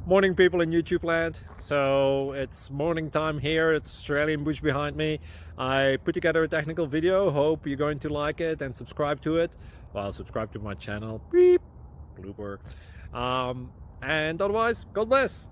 Morning, people in YouTube land. So it's morning time here. It's Australian bush behind me. I put together a technical video. Hope you're going to like it and subscribe to it. Well, subscribe to my channel. Beep. Blooper. And otherwise, God bless.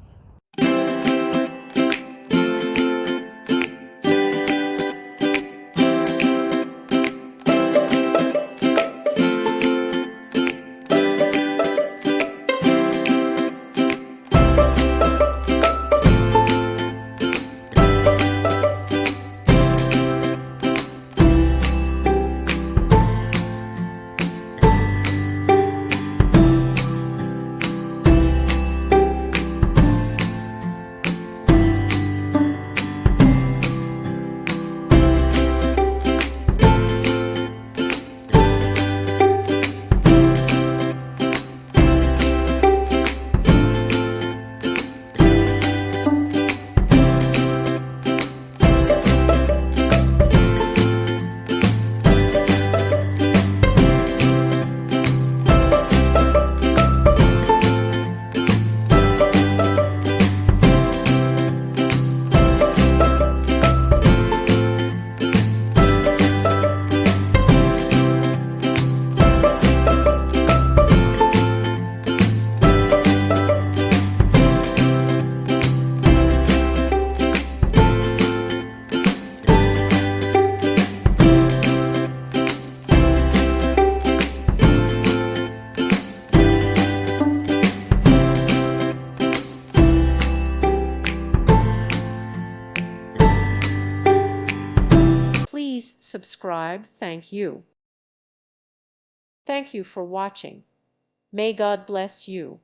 Please subscribe. Thank you. Thank you for watching. May God bless you.